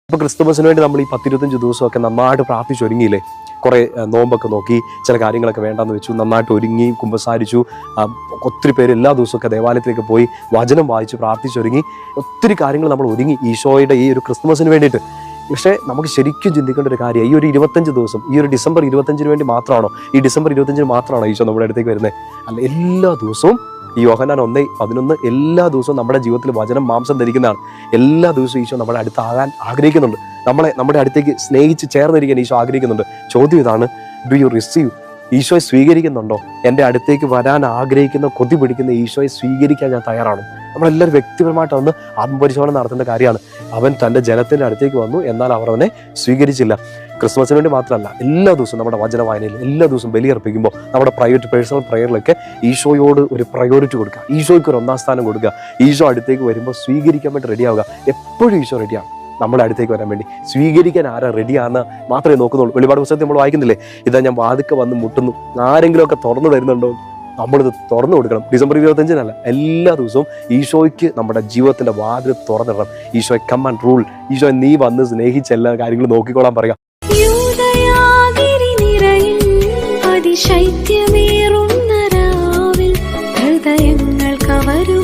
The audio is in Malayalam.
ഇപ്പോൾ ക്രിസ്തുമസിന് വേണ്ടി നമ്മൾ ഈ 10-25 ദിവസമൊക്കെ നന്നായിട്ട് പ്രാർത്ഥിച്ചൊരുങ്ങിയില്ലേ? കുറേ നോമ്പൊക്കെ നോക്കി, ചില കാര്യങ്ങളൊക്കെ വേണ്ടെന്ന് വെച്ചു, നന്നായിട്ട് ഒരുങ്ങി കുമ്പസാരിച്ചു. ഒത്തിരി പേര് എല്ലാ ദിവസമൊക്കെ ദേവാലയത്തിലേക്ക് പോയി വചനം വായിച്ച് പ്രാർത്ഥിച്ചൊരുങ്ങി. ഒത്തിരി കാര്യങ്ങൾ നമ്മൾ ഒരുങ്ങി ഈശോയുടെ ഈ ഒരു ക്രിസ്തുമസിന് വേണ്ടിയിട്ട്. പക്ഷേ നമുക്ക് ശരിക്കും ചിന്തിക്കേണ്ട ഒരു കാര്യം, ഈ ഒരു 25 ദിവസം, ഈ ഒരു ഡിസംബർ 25 വേണ്ടി മാത്രമാണോ, ഈ ഡിസംബർ 25 മാത്രമാണോ ഈശോ നമ്മുടെ അടുത്തേക്ക് വരുന്നത്? അല്ല, എല്ലാ ദിവസവും ഈ യോഹന്നാൻ 1:11 എല്ലാ ദിവസവും നമ്മുടെ ജീവിതത്തിൽ വചനം മാംസം ധരിക്കുന്നതാണ്. എല്ലാ ദിവസവും ഈശോ നമ്മുടെ അടുത്താകാൻ ആഗ്രഹിക്കുന്നുണ്ട്. നമ്മുടെ അടുത്തേക്ക് സ്നേഹിച്ച് ചേർന്നിരിക്കാൻ ഈശോ ആഗ്രഹിക്കുന്നുണ്ട്. ചോദ്യം ഇതാണ്, ഡു യു റിസീവ്? ഈശോയെ സ്വീകരിക്കുന്നുണ്ടോ? എൻ്റെ അടുത്തേക്ക് വരാൻ ആഗ്രഹിക്കുന്ന, കൊതി പിടിക്കുന്ന ഈശോയെ സ്വീകരിക്കാൻ ഞാൻ തയ്യാറാണ്. നമ്മളെല്ലാവരും വ്യക്തിപരമായിട്ട് ഒന്ന് ആത്മപരിശോധന നടത്തേണ്ട കാര്യമാണ്. അവൻ തൻ്റെ ജനത്തിൻ്റെ അടുത്തേക്ക് വന്നു, എന്നാൽ അവർ അവനെ സ്വീകരിച്ചില്ല. ക്രിസ്മസിന് വേണ്ടി മാത്രമല്ല, എല്ലാ ദിവസവും നമ്മുടെ വചന വായനയിൽ, എല്ലാ ദിവസവും ബലിയർപ്പിക്കുമ്പോൾ, നമ്മുടെ പേഴ്സണൽ പ്രയറിലൊക്കെ ഈശോയോട് ഒരു പ്രയോറിറ്റി കൊടുക്കുക, ഈശോയ്ക്ക് ഒരു 1-ാം സ്ഥാനം കൊടുക്കുക. ഈശോ അടുത്തേക്ക് വരുമ്പോൾ സ്വീകരിക്കാൻ വേണ്ടി റെഡിയാവുക. എപ്പോഴും ഈശോ റെഡിയാണ് നമ്മുടെ അടുത്തേക്ക് വരാൻ വേണ്ടി. സ്വീകരിക്കാൻ ആരാ റെഡിയാണെന്ന് മാത്രമേ നോക്കുന്നുള്ളൂ. വെളിപാട് പുസ്തകത്തിൽ നമ്മൾ വായിക്കുന്നില്ലേ, ഇതാ ഞാൻ വാതിൽക്കൽ വന്ന് മുട്ടുന്നു, ആരെങ്കിലുമൊക്കെ തുറന്നു തരുന്നുണ്ടോ? നമ്മളിത് തുറന്നു കൊടുക്കണം. ഡിസംബർ 25 എല്ലാ ദിവസവും ഈശോയ്ക്ക് നമ്മുടെ ജീവിതത്തിന്റെ വാതിൽ തുറന്നിടണം. ഈശോയെ കം ആൻഡ് റൂൾ, ഈശോയെ നീ വന്ന് സ്നേഹിച്ച് എല്ലാ കാര്യങ്ങളും നോക്കിക്കോളാൻ പറയാം. അതിശൈത്യമേറുന്ന രാവിൽ ഹൃദയങ്ങൾ കവരും.